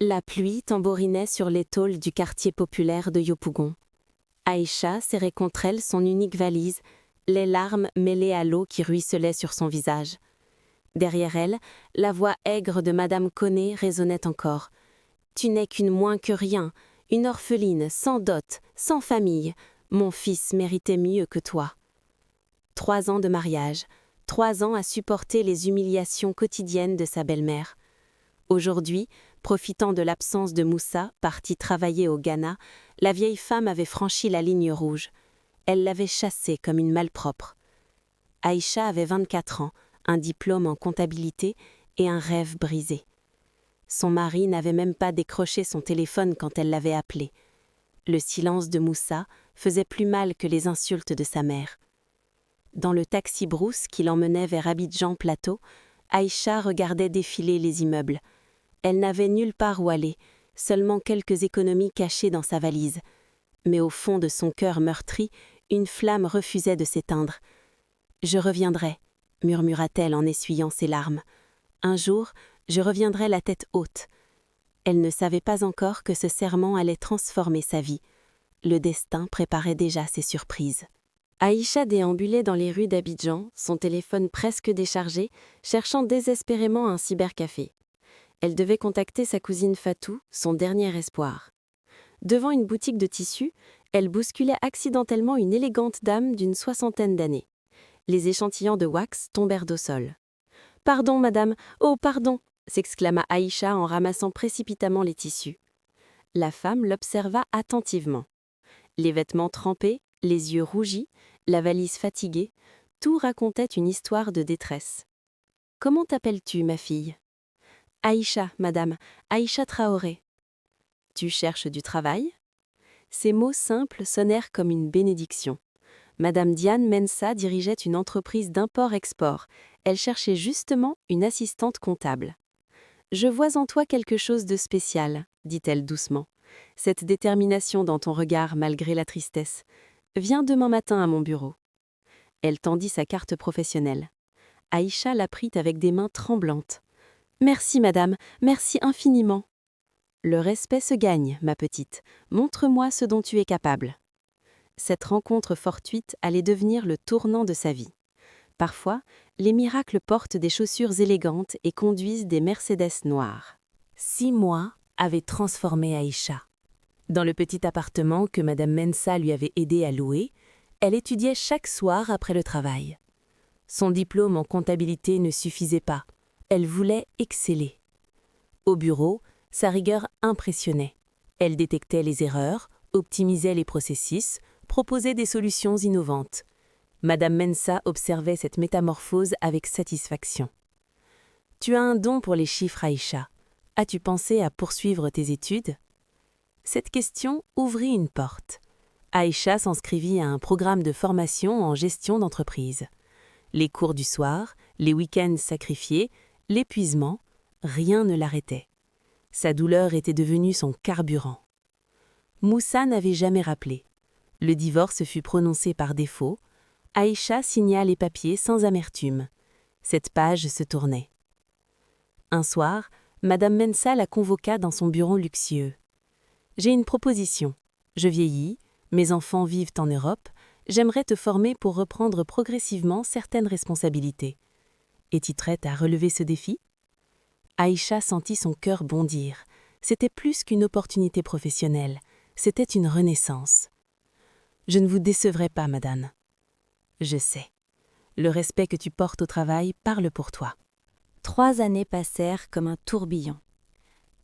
La pluie tambourinait sur les tôles du quartier populaire de Yopougon. Aïcha serrait contre elle son unique valise, les larmes mêlées à l'eau qui ruisselait sur son visage. Derrière elle, la voix aigre de Madame Connet résonnait encore. « Tu n'es qu'une moins que rien, une orpheline, sans dot, sans famille. Mon fils méritait mieux que toi. » 3 ans de mariage, 3 ans à supporter les humiliations quotidiennes de sa belle-mère. Aujourd'hui, profitant de l'absence de Moussa, parti travailler au Ghana, la vieille femme avait franchi la ligne rouge. Elle l'avait chassée comme une malpropre. Aïcha avait 24 ans, un diplôme en comptabilité et un rêve brisé. Son mari n'avait même pas décroché son téléphone quand elle l'avait appelé. Le silence de Moussa faisait plus mal que les insultes de sa mère. Dans le taxi brousse qui l'emmenait vers Abidjan Plateau, Aïcha regardait défiler les immeubles. Elle n'avait nulle part où aller, seulement quelques économies cachées dans sa valise. Mais au fond de son cœur meurtri, une flamme refusait de s'éteindre. « Je reviendrai », murmura-t-elle en essuyant ses larmes. « Un jour, je reviendrai la tête haute. » Elle ne savait pas encore que ce serment allait transformer sa vie. Le destin préparait déjà ses surprises. Aïcha déambulait dans les rues d'Abidjan, son téléphone presque déchargé, cherchant désespérément un cybercafé. Elle devait contacter sa cousine Fatou, son dernier espoir. Devant une boutique de tissus, elle bousculait accidentellement une élégante dame d'une 60aine d'années. Les échantillons de wax tombèrent au sol. « Pardon, madame, oh, pardon !» s'exclama Aïcha en ramassant précipitamment les tissus. La femme l'observa attentivement. Les vêtements trempés, les yeux rougis, la valise fatiguée, tout racontait une histoire de détresse. « Comment t'appelles-tu, ma fille ?»« Aïcha, madame, Aïcha Traoré. »« Tu cherches du travail ?» Ces mots simples sonnèrent comme une bénédiction. Madame Diane Mensa dirigeait une entreprise d'import-export. Elle cherchait justement une assistante comptable. « Je vois en toi quelque chose de spécial, » dit-elle doucement. « Cette détermination dans ton regard malgré la tristesse. Viens demain matin à mon bureau. » Elle tendit sa carte professionnelle. Aïcha la prit avec des mains tremblantes. « Merci, madame, merci infiniment. »« Le respect se gagne, ma petite. Montre-moi ce dont tu es capable. » Cette rencontre fortuite allait devenir le tournant de sa vie. Parfois, les miracles portent des chaussures élégantes et conduisent des Mercedes noires. 6 mois avaient transformé Aïcha. Dans le petit appartement que Madame Mensa lui avait aidé à louer, elle étudiait chaque soir après le travail. Son diplôme en comptabilité ne suffisait pas. Elle voulait exceller. Au bureau, sa rigueur impressionnait. Elle détectait les erreurs, optimisait les processus, proposait des solutions innovantes. Madame Mensa observait cette métamorphose avec satisfaction. « Tu as un don pour les chiffres, Aïcha. As-tu pensé à poursuivre tes études ?» Cette question ouvrit une porte. Aïcha s'inscrivit à un programme de formation en gestion d'entreprise. Les cours du soir, les week-ends sacrifiés, l'épuisement, rien ne l'arrêtait. Sa douleur était devenue son carburant. Moussa n'avait jamais rappelé. Le divorce fut prononcé par défaut. Aïcha signa les papiers sans amertume. Cette page se tournait. Un soir, Madame Mensa la convoqua dans son bureau luxueux. « J'ai une proposition. Je vieillis, mes enfants vivent en Europe, j'aimerais te former pour reprendre progressivement certaines responsabilités. Es-tu prête à relever ce défi ?» Aïcha sentit son cœur bondir. C'était plus qu'une opportunité professionnelle, c'était une renaissance. « Je ne vous décevrai pas, madame. » « Je sais. Le respect que tu portes au travail parle pour toi. » 3 années passèrent comme un tourbillon.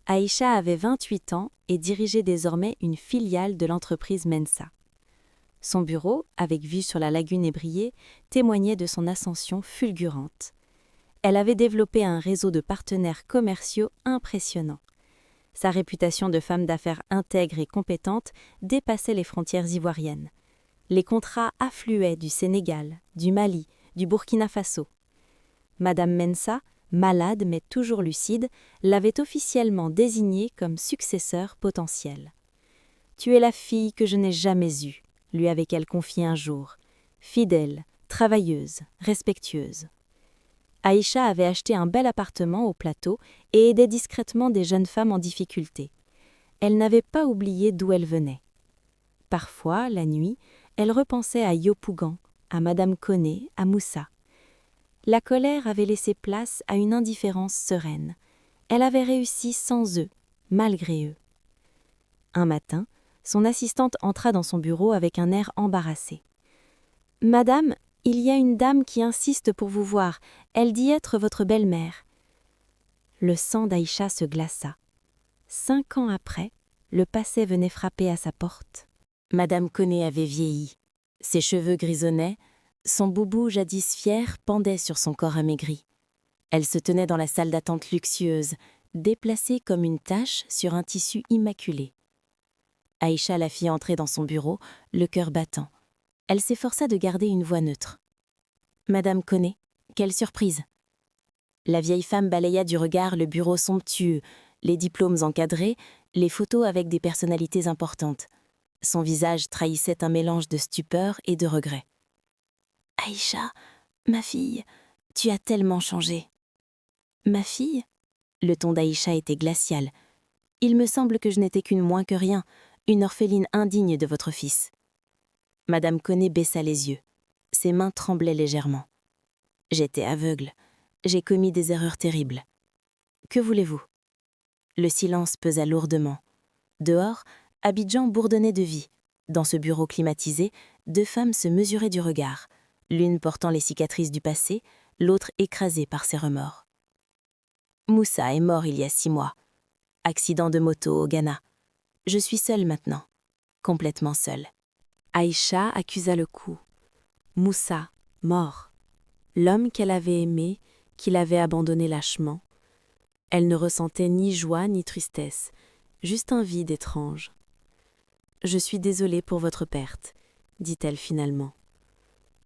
Aïcha avait 28 ans et dirigeait désormais une filiale de l'entreprise Mensa. Son bureau, avec vue sur la lagune ébriée, témoignait de son ascension fulgurante. Elle avait développé un réseau de partenaires commerciaux impressionnant. Sa réputation de femme d'affaires intègre et compétente dépassait les frontières ivoiriennes. Les contrats affluaient du Sénégal, du Mali, du Burkina Faso. Madame Mensa, malade mais toujours lucide, l'avait officiellement désignée comme successeur potentiel. « Tu es la fille que je n'ai jamais eue », lui avait-elle confié un jour. Fidèle, travailleuse, respectueuse. Aïcha avait acheté un bel appartement au plateau et aidait discrètement des jeunes femmes en difficulté. Elle n'avait pas oublié d'où elle venait. Parfois, la nuit, elle repensait à Yopougon, à Madame Koné, à Moussa. La colère avait laissé place à une indifférence sereine. Elle avait réussi sans eux, malgré eux. Un matin, son assistante entra dans son bureau avec un air embarrassé. « Madame, il y a une dame qui insiste pour vous voir. Elle dit être votre belle-mère. » Le sang d'Aïcha se glaça. 5 ans après, le passé venait frapper à sa porte. Madame Koné avait vieilli. Ses cheveux grisonnaient, son boubou jadis fier pendait sur son corps amaigri. Elle se tenait dans la salle d'attente luxueuse, déplacée comme une tache sur un tissu immaculé. Aïcha la fit entrer dans son bureau, le cœur battant. Elle s'efforça de garder une voix neutre. « Madame Koné, quelle surprise !» La vieille femme balaya du regard le bureau somptueux, les diplômes encadrés, les photos avec des personnalités importantes. Son visage trahissait un mélange de stupeur et de regret. « Aïcha, ma fille, tu as tellement changé. »« Ma fille ?» Le ton d'Aïcha était glacial. « Il me semble que je n'étais qu'une moins que rien, une orpheline indigne de votre fils. » Madame Koné baissa les yeux. Ses mains tremblaient légèrement. « J'étais aveugle. J'ai commis des erreurs terribles. Que voulez-vous » Le silence pesa lourdement. Dehors, Abidjan bourdonnait de vie. Dans ce bureau climatisé, 2 femmes se mesuraient du regard, l'une portant les cicatrices du passé, l'autre écrasée par ses remords. Moussa est mort il y a 6 mois. Accident de moto au Ghana. Je suis seule maintenant, complètement seule. Aïcha accusa le coup. Moussa, mort. L'homme qu'elle avait aimé, qu'il avait abandonné lâchement. Elle ne ressentait ni joie ni tristesse, juste un vide étrange. « Je suis désolée pour votre perte, » dit-elle finalement.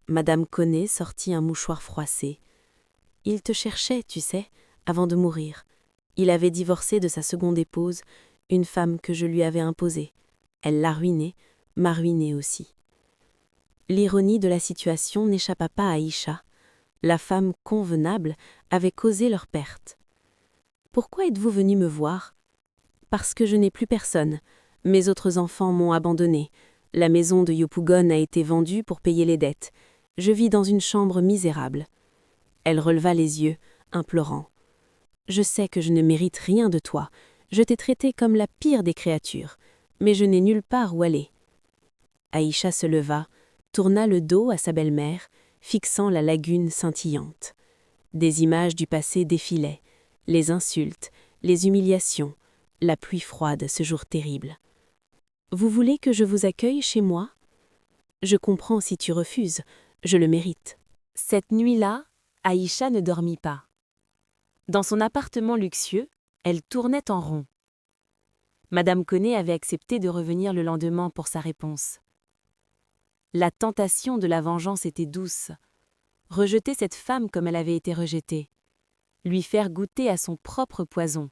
Madame Koné sortit un mouchoir froissé. « Il te cherchait, tu sais, avant de mourir. Il avait divorcé de sa seconde épouse, une femme que je lui avais imposée. Elle l'a ruiné, m'a ruiné aussi. » L'ironie de la situation n'échappa pas à Aïcha. La femme convenable avait causé leur perte. « Pourquoi êtes-vous venu me voir ?»« Parce que je n'ai plus personne. Mes autres enfants m'ont abandonnée. La maison de Yopougon a été vendue pour payer les dettes. Je vis dans une chambre misérable. » Elle releva les yeux, implorant. « Je sais que je ne mérite rien de toi. Je t'ai traité comme la pire des créatures. Mais je n'ai nulle part où aller. » Aïcha se leva, tourna le dos à sa belle-mère, fixant la lagune scintillante. Des images du passé défilaient, les insultes, les humiliations, la pluie froide ce jour terrible. « Vous voulez que je vous accueille chez moi ? Je comprends si tu refuses, je le mérite. » Cette nuit-là, Aïcha ne dormit pas. Dans son appartement luxueux, elle tournait en rond. Madame Koné avait accepté de revenir le lendemain pour sa réponse. La tentation de la vengeance était douce. Rejeter cette femme comme elle avait été rejetée. Lui faire goûter à son propre poison.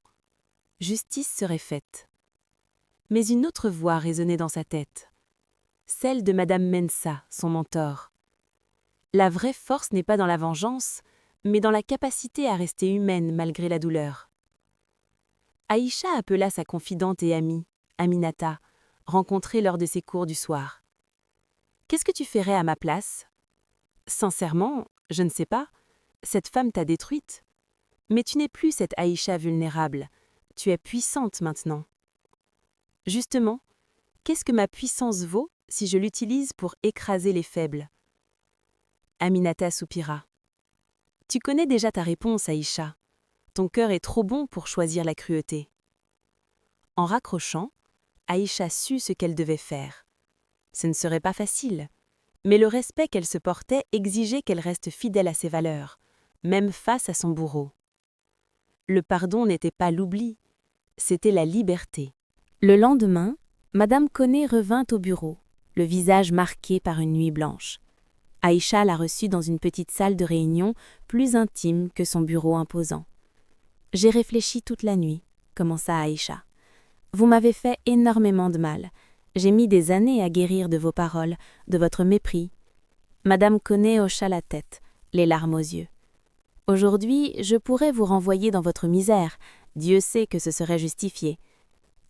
Justice serait faite. Mais une autre voix résonnait dans sa tête. Celle de Madame Mensa, son mentor. La vraie force n'est pas dans la vengeance, mais dans la capacité à rester humaine malgré la douleur. Aïcha appela sa confidente et amie, Aminata, rencontrée lors de ses cours du soir. « Qu'est-ce que tu ferais à ma place ? Sincèrement, je ne sais pas. Cette femme t'a détruite. Mais tu n'es plus cette Aïcha vulnérable. Tu es puissante maintenant. Justement, qu'est-ce que ma puissance vaut si je l'utilise pour écraser les faibles ?» Aminata soupira. « Tu connais déjà ta réponse, Aïcha. Ton cœur est trop bon pour choisir la cruauté. » En raccrochant, Aïcha sut ce qu'elle devait faire. Ce ne serait pas facile, mais le respect qu'elle se portait exigeait qu'elle reste fidèle à ses valeurs, même face à son bourreau. Le pardon n'était pas l'oubli, c'était la liberté. Le lendemain, Madame Koné revint au bureau, le visage marqué par une nuit blanche. Aïcha la reçut dans une petite salle de réunion plus intime que son bureau imposant. « J'ai réfléchi toute la nuit », commença Aïcha. « Vous m'avez fait énormément de mal. J'ai mis des années à guérir de vos paroles, de votre mépris. » Madame Koné hocha la tête, les larmes aux yeux. Aujourd'hui, je pourrais vous renvoyer dans votre misère. Dieu sait que ce serait justifié.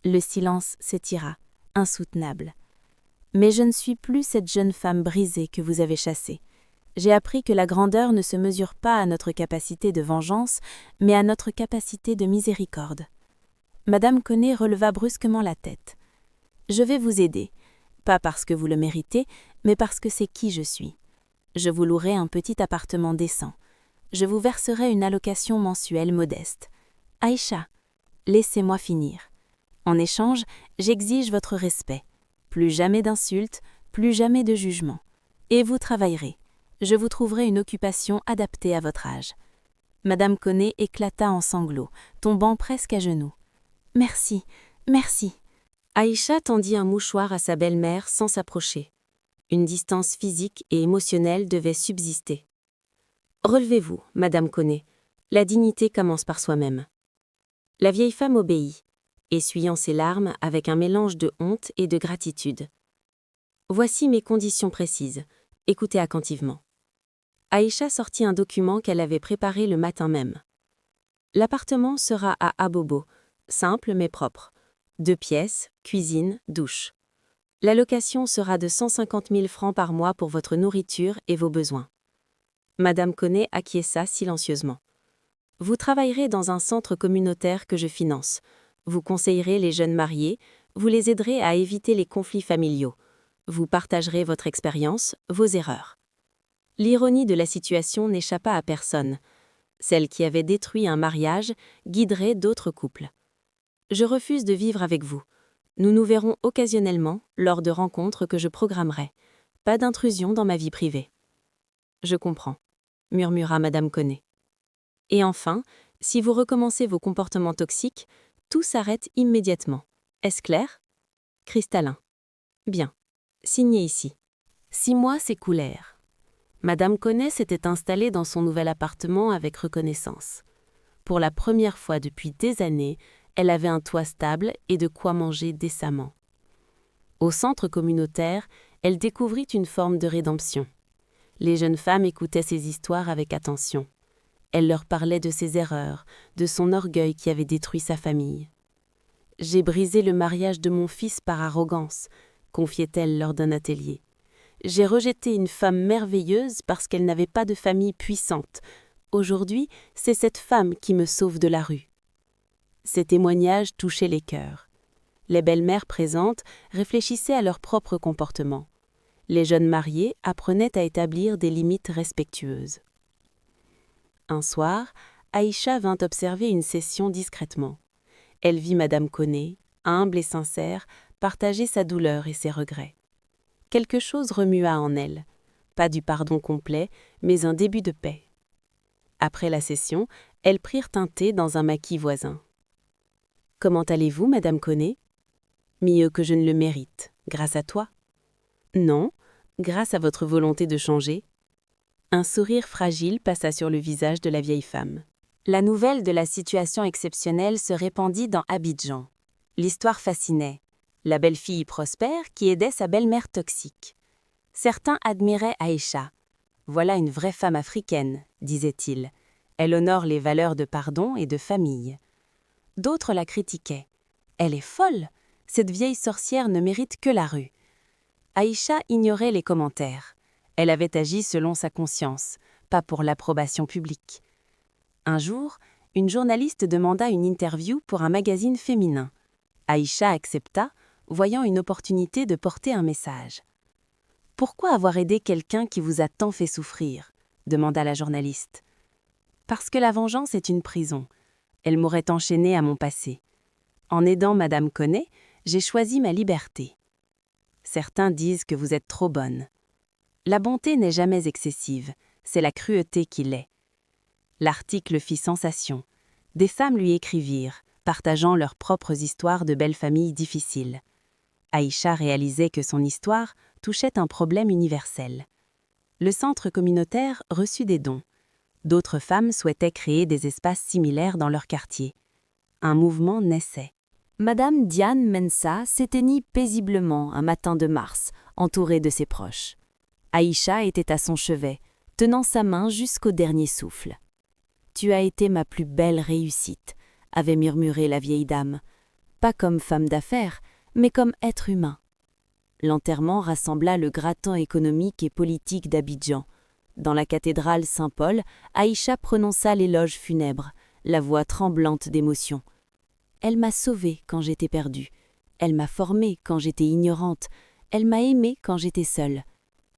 Le silence s'étira, insoutenable. Mais je ne suis plus cette jeune femme brisée que vous avez chassée. J'ai appris que la grandeur ne se mesure pas à notre capacité de vengeance, mais à notre capacité de miséricorde. Madame Conet releva brusquement la tête. Je vais vous aider, pas parce que vous le méritez, mais parce que c'est qui je suis. Je vous louerai un petit appartement décent. Je vous verserai une allocation mensuelle modeste. Aïcha, laissez-moi finir. En échange, j'exige votre respect. Plus jamais d'insultes, plus jamais de jugements. Et vous travaillerez. Je vous trouverai une occupation adaptée à votre âge. Madame Conet éclata en sanglots, tombant presque à genoux. Merci, merci. Aïcha tendit un mouchoir à sa belle-mère sans s'approcher. Une distance physique et émotionnelle devait subsister. Relevez-vous, Madame Conet. La dignité commence par soi-même. La vieille femme obéit, essuyant ses larmes avec un mélange de honte et de gratitude. Voici mes conditions précises. Écoutez attentivement. Aïcha sortit un document qu'elle avait préparé le matin même. L'appartement sera à Abobo, simple mais propre. 2 pièces, cuisine, douche. La location sera de 150 000 francs par mois pour votre nourriture et vos besoins. Madame Conet acquiesça silencieusement. Vous travaillerez dans un centre communautaire que je finance. Vous conseillerez les jeunes mariés, vous les aiderez à éviter les conflits familiaux. Vous partagerez votre expérience, vos erreurs. L'ironie de la situation n'échappa à personne. Celle qui avait détruit un mariage guiderait d'autres couples. Je refuse de vivre avec vous. Nous nous verrons occasionnellement lors de rencontres que je programmerai. Pas d'intrusion dans ma vie privée. Je comprends, murmura Madame Conet. Et enfin, si vous recommencez vos comportements toxiques, tout s'arrête immédiatement. Est-ce clair? Cristallin. Bien. Signez ici. 6 mois s'écoulèrent. Madame Conet s'était installée dans son nouvel appartement avec reconnaissance. Pour la première fois depuis des années, elle avait un toit stable et de quoi manger décemment. Au centre communautaire, elle découvrit une forme de rédemption. Les jeunes femmes écoutaient ses histoires avec attention. Elle leur parlait de ses erreurs, de son orgueil qui avait détruit sa famille. « J'ai brisé le mariage de mon fils par arrogance », confiait-elle lors d'un atelier. « J'ai rejeté une femme merveilleuse parce qu'elle n'avait pas de famille puissante. Aujourd'hui, c'est cette femme qui me sauve de la rue. » Ces témoignages touchaient les cœurs. Les belles-mères présentes réfléchissaient à leur propre comportement. Les jeunes mariés apprenaient à établir des limites respectueuses. Un soir, Aïcha vint observer une session discrètement. Elle vit Madame Conet, humble et sincère, partager sa douleur et ses regrets. Quelque chose remua en elle, pas du pardon complet, mais un début de paix. Après la session, elles prirent un thé dans un maquis voisin. « Comment allez-vous, Madame Conet ?»« Mieux que je ne le mérite, grâce à toi. »« Non, grâce à votre volonté de changer. » Un sourire fragile passa sur le visage de la vieille femme. La nouvelle de la situation exceptionnelle se répandit dans Abidjan. L'histoire fascinait. La belle-fille prospère qui aidait sa belle-mère toxique. Certains admiraient Aïcha. « Voilà une vraie femme africaine », disait-il. « Elle honore les valeurs de pardon et de famille. » D'autres la critiquaient. « Elle est folle. Cette vieille sorcière ne mérite que la rue. » Aïcha ignorait les commentaires. Elle avait agi selon sa conscience, pas pour l'approbation publique. Un jour, une journaliste demanda une interview pour un magazine féminin. Aïcha accepta, voyant une opportunité de porter un message. « Pourquoi avoir aidé quelqu'un qui vous a tant fait souffrir ?» demanda la journaliste. « Parce que la vengeance est une prison. Elle m'aurait enchaînée à mon passé. En aidant Madame Conet, j'ai choisi ma liberté. Certains disent que vous êtes trop bonne. La bonté n'est jamais excessive, c'est la cruauté qui l'est. » L'article fit sensation. Des femmes lui écrivirent, partageant leurs propres histoires de belles familles difficiles. Aïcha réalisait que son histoire touchait un problème universel. Le centre communautaire reçut des dons. D'autres femmes souhaitaient créer des espaces similaires dans leur quartier. Un mouvement naissait. Madame Diane Mensa s'éteignit paisiblement un matin de mars, entourée de ses proches. Aïcha était à son chevet, tenant sa main jusqu'au dernier souffle. Tu as été ma plus belle réussite, avait murmuré la vieille dame, pas comme femme d'affaires, mais comme être humain. L'enterrement rassembla le gratin économique et politique d'Abidjan. Dans la cathédrale Saint-Paul, Aïcha prononça l'éloge funèbre, la voix tremblante d'émotion. Elle m'a sauvée quand j'étais perdue. Elle m'a formée quand j'étais ignorante. Elle m'a aimée quand j'étais seule.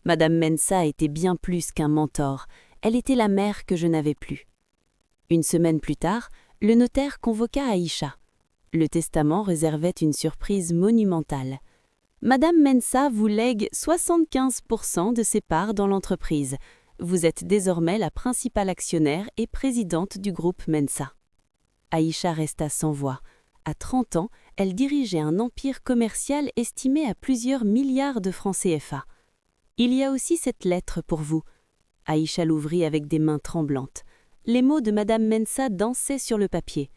Madame Mensah était bien plus qu'un mentor. Elle était la mère que je n'avais plus. Une semaine plus tard, le notaire convoqua Aïcha. Le testament réservait une surprise monumentale. Madame Mensah vous lègue 75% de ses parts dans l'entreprise. Vous êtes désormais la principale actionnaire et présidente du groupe Mensah. Aïcha resta sans voix. À 30 ans, elle dirigeait un empire commercial estimé à plusieurs milliards de francs CFA. Il y a aussi cette lettre pour vous. Aïcha l'ouvrit avec des mains tremblantes. Les mots de Madame Mensah dansaient sur le papier.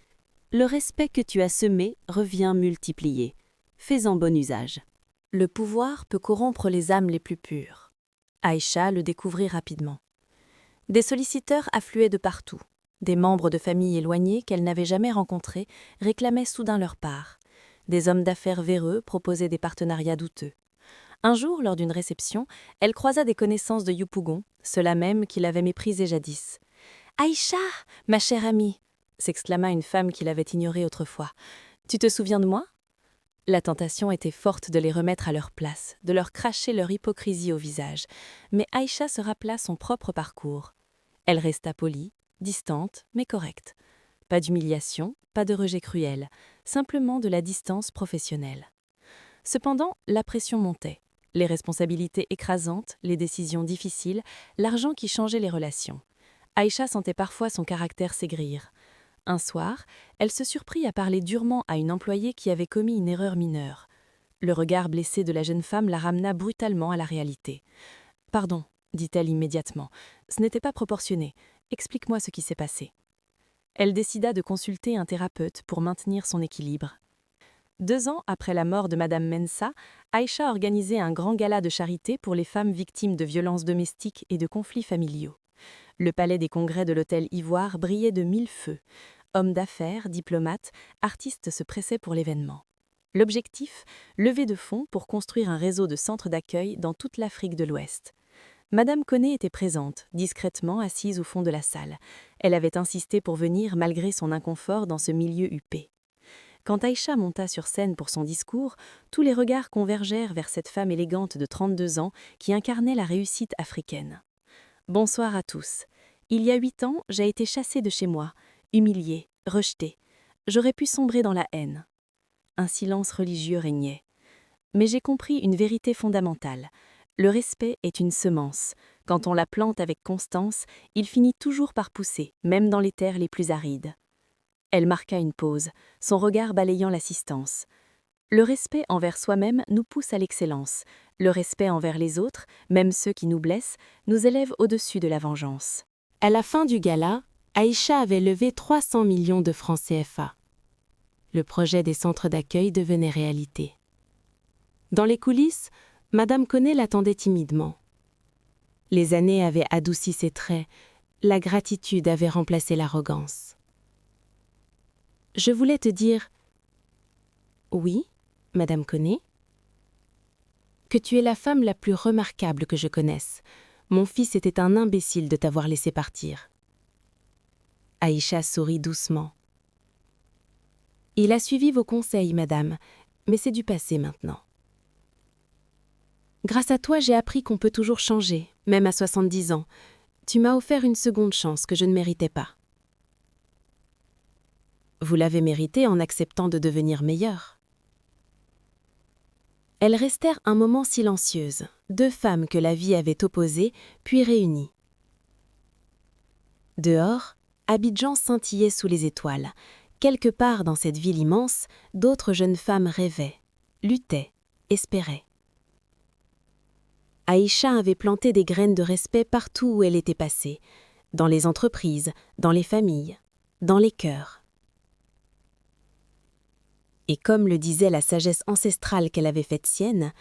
Le respect que tu as semé revient multiplié. Fais-en bon usage. Le pouvoir peut corrompre les âmes les plus pures. Aïcha le découvrit rapidement. Des solliciteurs affluaient de partout. Des membres de familles éloignées qu'elle n'avait jamais rencontrés réclamaient soudain leur part. Des hommes d'affaires véreux proposaient des partenariats douteux. Un jour, lors d'une réception, elle croisa des connaissances de Yopougon, ceux-là même qui l'avaient méprisée jadis. « Aïcha, ma chère amie !» s'exclama une femme qui l'avait ignorée autrefois. « Tu te souviens de moi ?» La tentation était forte de les remettre à leur place, de leur cracher leur hypocrisie au visage. Mais Aïcha se rappela son propre parcours. Elle resta polie, distante, mais correcte. Pas d'humiliation, pas de rejet cruel, simplement de la distance professionnelle. Cependant, la pression montait. Les responsabilités écrasantes, les décisions difficiles, l'argent qui changeait les relations. Aïcha sentait parfois son caractère s'aigrir. Un soir, elle se surprit à parler durement à une employée qui avait commis une erreur mineure. Le regard blessé de la jeune femme la ramena brutalement à la réalité. « Pardon », dit-elle immédiatement, « ce n'était pas proportionné. Explique-moi ce qui s'est passé. » Elle décida de consulter un thérapeute pour maintenir son équilibre. 2 ans après la mort de Madame Mensah, Aïcha organisait un grand gala de charité pour les femmes victimes de violences domestiques et de conflits familiaux. Le palais des congrès de l'hôtel Ivoire brillait de 1000 feux. Hommes d'affaires, diplomates, artistes se pressaient pour l'événement. L'objectif, lever de fonds pour construire un réseau de centres d'accueil dans toute l'Afrique de l'Ouest. Madame Koné était présente, discrètement assise au fond de la salle. Elle avait insisté pour venir malgré son inconfort dans ce milieu huppé. Quand Aïcha monta sur scène pour son discours, tous les regards convergèrent vers cette femme élégante de 32 ans qui incarnait la réussite africaine. « Bonsoir à tous. Il y a 8 ans, j'ai été chassée de chez moi, humiliée, rejetée. J'aurais pu sombrer dans la haine. » Un silence religieux régnait. Mais j'ai compris une vérité fondamentale. Le respect est une semence. Quand on la plante avec constance, il finit toujours par pousser, même dans les terres les plus arides. Elle marqua une pause, son regard balayant l'assistance. Le respect envers soi-même nous pousse à l'excellence. Le respect envers les autres, même ceux qui nous blessent, nous élève au-dessus de la vengeance. À la fin du gala, Aïcha avait levé 300 millions de francs CFA. Le projet des centres d'accueil devenait réalité. Dans les coulisses, Madame Koné l'attendait timidement. Les années avaient adouci ses traits, la gratitude avait remplacé l'arrogance. « Je voulais te dire... »« Oui, Madame Koné ?»« Que tu es la femme la plus remarquable que je connaisse. Mon fils était un imbécile de t'avoir laissé partir. » Aïcha sourit doucement. « Il a suivi vos conseils, madame, mais c'est du passé maintenant. Grâce à toi, j'ai appris qu'on peut toujours changer, même à 70 ans. Tu m'as offert une seconde chance que je ne méritais pas. » Vous l'avez mérité en acceptant de devenir meilleure. Elles restèrent un moment silencieuses, 2 femmes que la vie avait opposées, puis réunies. Dehors, Abidjan scintillait sous les étoiles. Quelque part dans cette ville immense, d'autres jeunes femmes rêvaient, luttaient, espéraient. Aïcha avait planté des graines de respect partout où elle était passée, dans les entreprises, dans les familles, dans les cœurs. Et comme le disait la sagesse ancestrale qu'elle avait faite sienne,